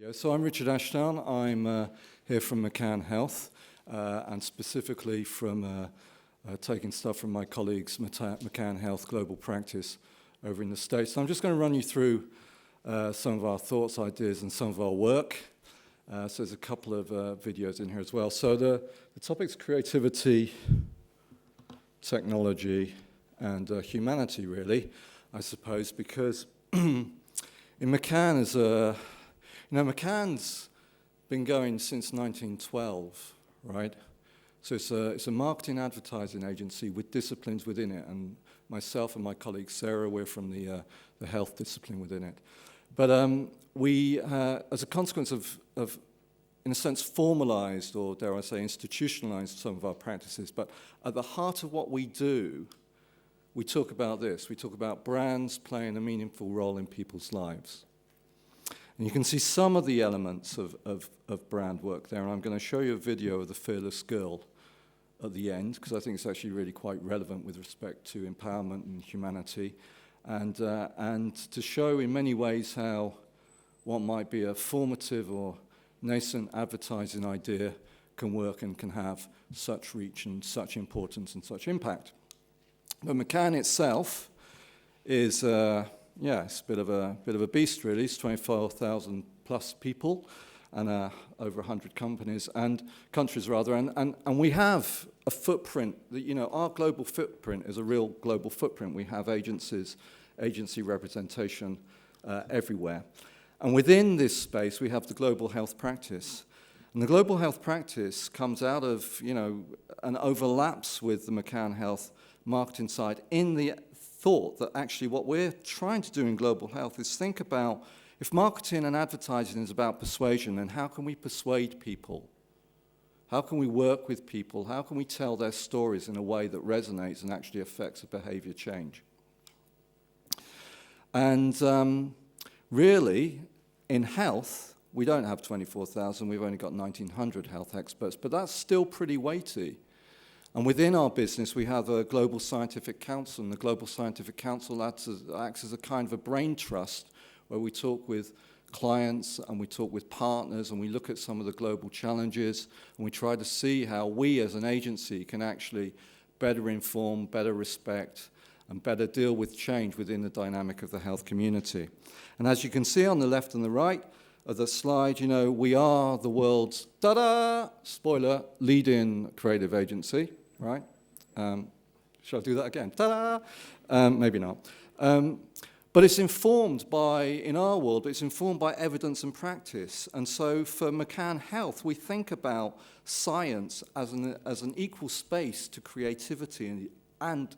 Yeah, so I'm Richard Ashdown. I'm here from McCann Health, and specifically from taking stuff from my colleagues, McCann Health Global Practice over in the States. So I'm just going to run you through some of our thoughts, ideas, and some of our work. So there's a couple of videos in here as well. So the topic's creativity, technology, and humanity, really, I suppose, because in McCann is a... McCann's been going since 1912, right? So it's a marketing advertising agency with disciplines within it, and myself and my colleague Sarah, we're from the health discipline within it. But we, as a consequence of, in a sense, formalized, or dare I say, institutionalized some of our practices, but at the heart of what we do, we talk about this. We talk about brands playing a meaningful role in people's lives. And you can see some of the elements of brand work there, and I'm going to show you a video of the Fearless Girl at the end, because I think it's actually really quite relevant with respect to empowerment and humanity, and to show in many ways how what might be a formative or nascent advertising idea can work and can have such reach and such importance and such impact. But McCann itself is... it's a bit of a beast, really. It's 24,000 plus people and over 100 companies and countries, rather. And we have a footprint that, our global footprint is a real global footprint. We have agency representation everywhere. And within this space, we have the global health practice. And the global health practice comes out of, and overlaps with the McCann Health marketing side in the thought that actually what we're trying to do in global health is think about, if marketing and advertising is about persuasion, then how can we persuade people? How can we work with people? How can we tell their stories in a way that resonates and actually affects a behavior change? And really, in health, we don't have 24,000, we've only got 1,900 health experts, but that's still pretty weighty. And within our business, we have a Global Scientific Council, and the Global Scientific Council acts as a kind of a brain trust where we talk with clients and we talk with partners and we look at some of the global challenges and we try to see how we as an agency can actually better inform, better respect, and better deal with change within the dynamic of the health community. And as you can see on the left and the right of the slide, we are the world's, spoiler, leading creative agency. Right? Shall I do that again? Ta-da! Maybe not. But it's informed by, in our world, it's informed by evidence and practice. And so for McCann Health, we think about science as an equal space to creativity and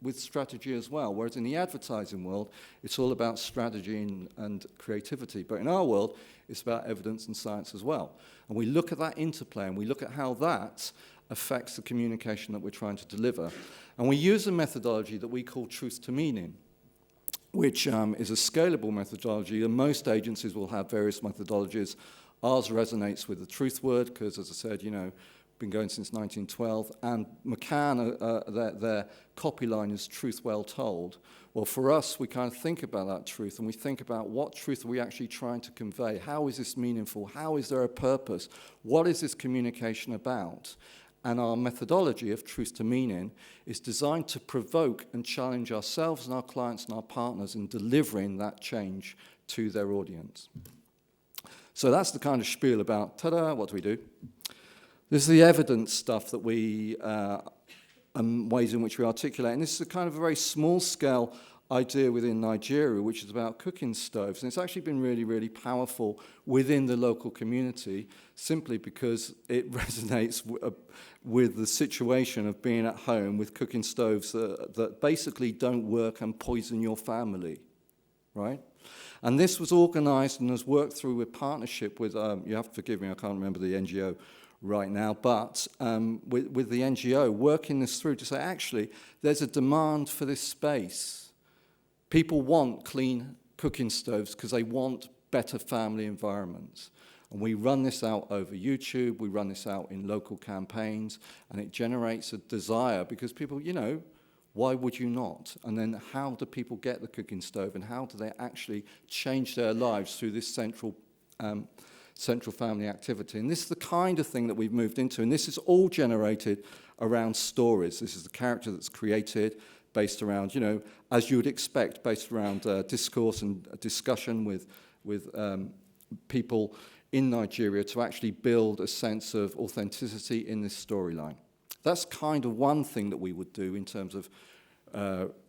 with strategy as well. Whereas in the advertising world, it's all about strategy and creativity. But in our world, it's about evidence and science as well. And we look at that interplay and we look at how that affects the communication that we're trying to deliver. And we use a methodology that we call truth to meaning, which is a scalable methodology, and most agencies will have various methodologies. Ours resonates with the truth word, because, as I said, been going since 1912, and McCann, their copy line is truth well told. Well, for us, we kind of think about that truth, and we think about what truth are we actually trying to convey? How is this meaningful? How is there a purpose? What is this communication about? And our methodology of truth to meaning is designed to provoke and challenge ourselves and our clients and our partners in delivering that change to their audience. So that's the kind of spiel about, ta-da, what do we do? This is the evidence stuff that we, ways in which we articulate. And this is a kind of a very small-scale idea within Nigeria, which is about cooking stoves. And it's actually been really, really powerful within the local community, simply because it resonates with the situation of being at home with cooking stoves that basically don't work and poison your family, right? And this was organized and has worked through with partnership with, you have to forgive me, I can't remember the NGO right now, but with the NGO, working this through to say, actually, there's a demand for this space. People want clean cooking stoves because they want better family environments. And we run this out over YouTube, we run this out in local campaigns, and it generates a desire because people, why would you not? And then how do people get the cooking stove, and how do they actually change their lives through this central central family activity. And this is the kind of thing that we've moved into. And this is all generated around stories. This is the character that's created based around, as you would expect, based around discourse and discussion with people in Nigeria to actually build a sense of authenticity in this storyline. That's kind of one thing that we would do in terms of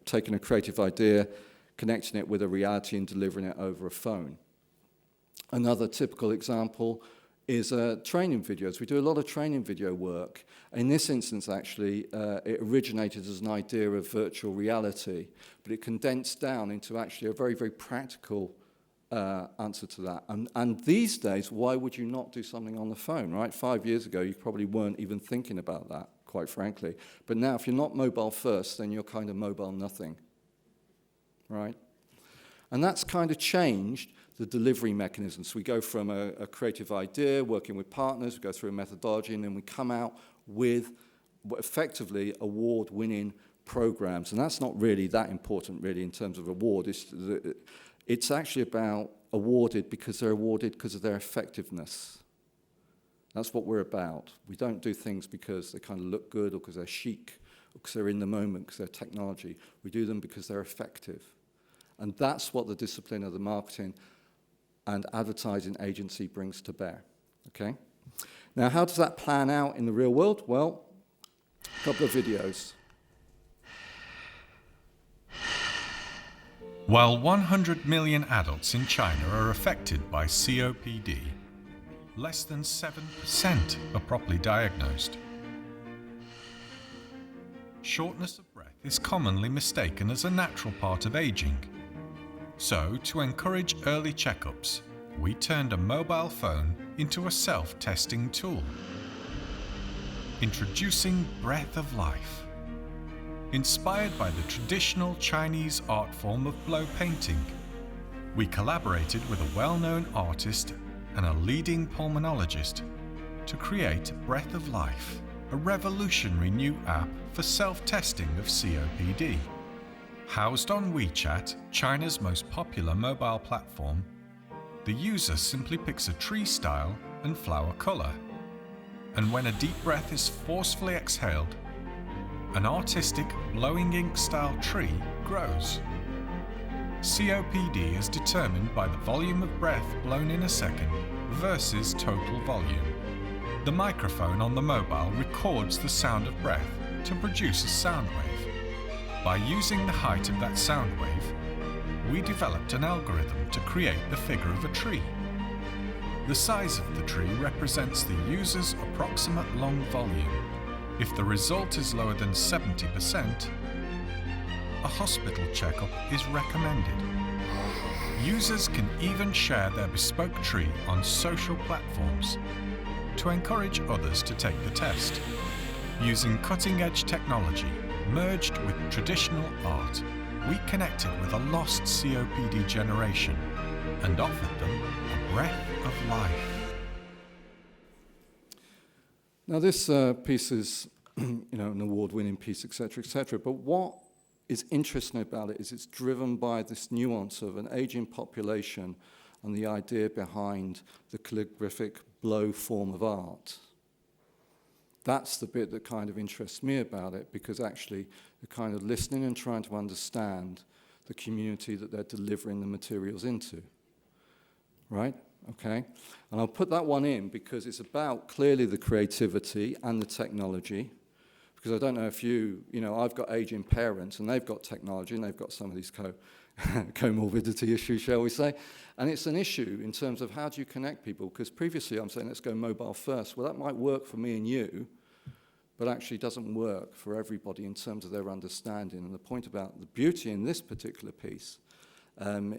taking a creative idea, connecting it with a reality and delivering it over a phone. Another typical example is training videos. We do a lot of training video work. In this instance, actually, it originated as an idea of virtual reality, but it condensed down into actually a very, very practical answer to that. And these days, why would you not do something on the phone, right? 5 years ago, you probably weren't even thinking about that, quite frankly. But now, if you're not mobile first, then you're kind of mobile nothing, right? And that's kind of changed the delivery mechanisms. We go from a creative idea, working with partners, we go through a methodology, and then we come out with effectively award-winning programs. And that's not really that important, really, in terms of award. It's actually about awarded because they're awarded because of their effectiveness. That's what we're about. We don't do things because they kind of look good or because they're chic or because they're in the moment, because they're technology. We do them because they're effective. And that's what the discipline of the marketing and advertising agency brings to bear, okay? Now, how does that plan out in the real world? Well, a couple of videos. While 100 million adults in China are affected by COPD, less than 7% are properly diagnosed. Shortness of breath is commonly mistaken as a natural part of aging. So, to encourage early checkups, we turned a mobile phone into a self-testing tool. Introducing Breath of Life. Inspired by the traditional Chinese art form of blow painting, we collaborated with a well-known artist and a leading pulmonologist to create Breath of Life, a revolutionary new app for self-testing of COPD. Housed on WeChat, China's most popular mobile platform, the user simply picks a tree style and flower color. And when a deep breath is forcefully exhaled, an artistic blowing ink style tree grows. COPD is determined by the volume of breath blown in a second versus total volume. The microphone on the mobile records the sound of breath to produce a sound wave. By using the height of that sound wave, we developed an algorithm to create the figure of a tree. The size of the tree represents the user's approximate lung volume. If the result is lower than 70%, a hospital checkup is recommended. Users can even share their bespoke tree on social platforms to encourage others to take the test. Using cutting-edge technology merged with traditional art, we connected with a lost COPD generation and offered them a breath of life. Now, this piece is, an award-winning piece, etc., but what is interesting about it is it's driven by this nuance of an aging population and the idea behind the calligraphic blow form of art. That's the bit that kind of interests me about it, because actually they're kind of listening and trying to understand the community that they're delivering the materials into, right? Okay? And I'll put that one in because it's about clearly the creativity and the technology, because I don't know if I've got aging parents and they've got technology and they've got some of these comorbidity issues, shall we say, and it's an issue in terms of how do you connect people, because previously I'm saying let's go mobile first. Well, that might work for me and you, but actually doesn't work for everybody in terms of their understanding. And the point about the beauty in this particular piece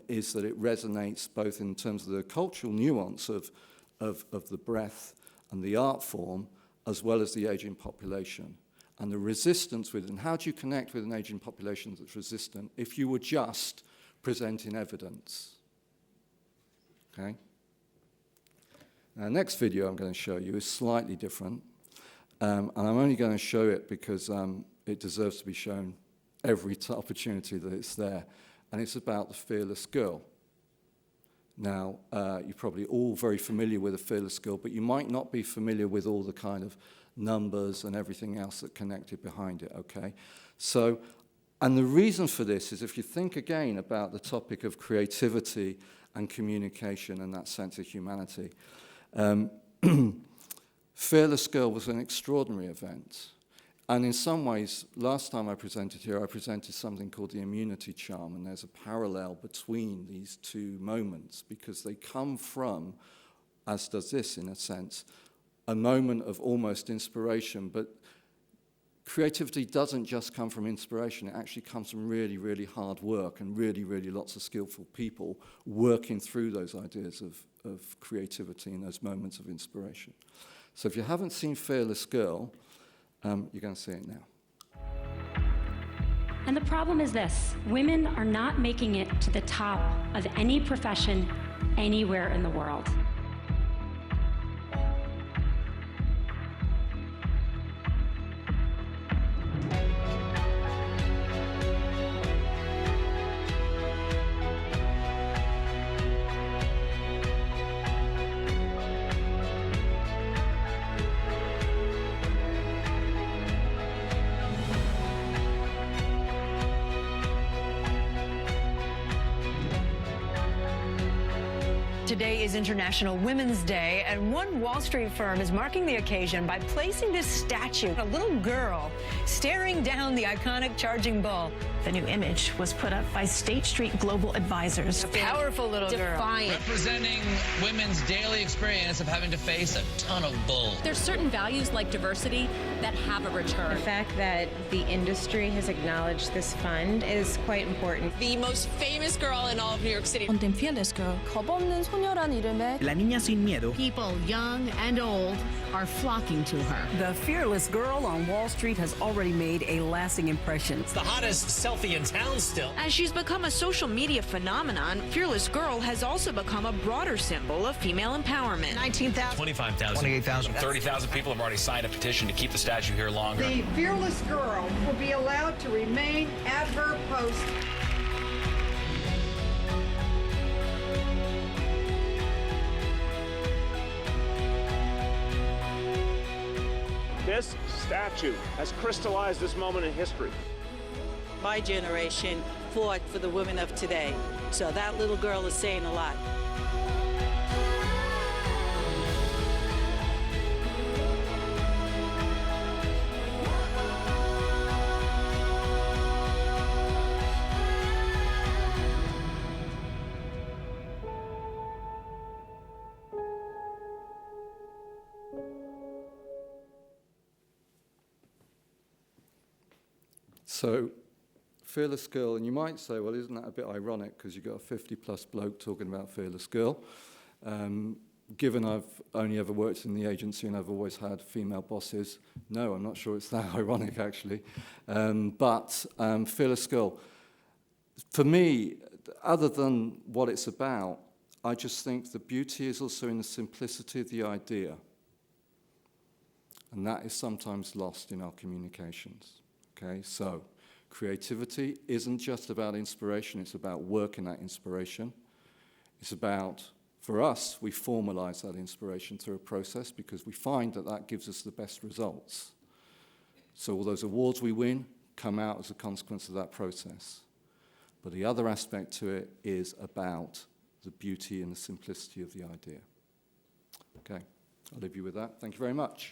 is that it resonates both in terms of the cultural nuance of the breath and the art form, as well as the aging population. And the resistance within, how do you connect with an aging population that's resistant if you were just presenting evidence? Okay? Now, the next video I'm going to show you is slightly different. And I'm only going to show it because it deserves to be shown every opportunity that it's there. And it's about the fearless girl. Now, you're probably all very familiar with a Fearless Girl, but you might not be familiar with all the kind of numbers and everything else that connected behind it, okay? So, and the reason for this is if you think again about the topic of creativity and communication and that sense of humanity, Fearless Girl was an extraordinary event. And in some ways, last time I presented here, I presented something called the immunity charm, and there's a parallel between these two moments because they come from, as does this in a sense, a moment of almost inspiration, but creativity doesn't just come from inspiration, it actually comes from really, really hard work and really, really lots of skillful people working through those ideas of creativity in those moments of inspiration. So if you haven't seen Fearless Girl, you're going to see it now. And the problem is this: women are not making it to the top of any profession anywhere in the world. Today is International Women's Day, and one Wall Street firm is marking the occasion by placing this statue, a little girl staring down the iconic charging bull. The new image was put up by State Street Global Advisors. A powerful little girl. Representing women's daily experience of having to face a ton of bull. There's certain values like diversity that have a return. The fact that the industry has acknowledged this fund is quite important. The most famous girl in all of New York City. Und dem Fearless Girl. 겁없는 소녀란 이름에 La Niña Sin Miedo. People young and old are flocking to her. The Fearless Girl on Wall Street has already made a lasting impression. It's the hottest selfie in town still. As she's become a social media phenomenon, Fearless Girl has also become a broader symbol of female empowerment. 19,000. 25,000. 28,000. 30,000 people have already signed a petition to keep the statue here longer. The Fearless Girl will be allowed to remain at her post. This statue has crystallized this moment in history. My generation fought for the women of today, so that little girl is saying a lot. So, Fearless Girl, and you might say, well, isn't that a bit ironic because you've got a 50-plus bloke talking about Fearless Girl? Given I've only ever worked in the agency and I've always had female bosses, no, I'm not sure it's that ironic, actually. But Fearless Girl, for me, other than what it's about, I just think the beauty is also in the simplicity of the idea. And that is sometimes lost in our communications. Okay, so creativity isn't just about inspiration, it's about working that inspiration. It's about, for us, we formalize that inspiration through a process because we find that that gives us the best results. So all those awards we win come out as a consequence of that process. But the other aspect to it is about the beauty and the simplicity of the idea. Okay, I'll leave you with that. Thank you very much.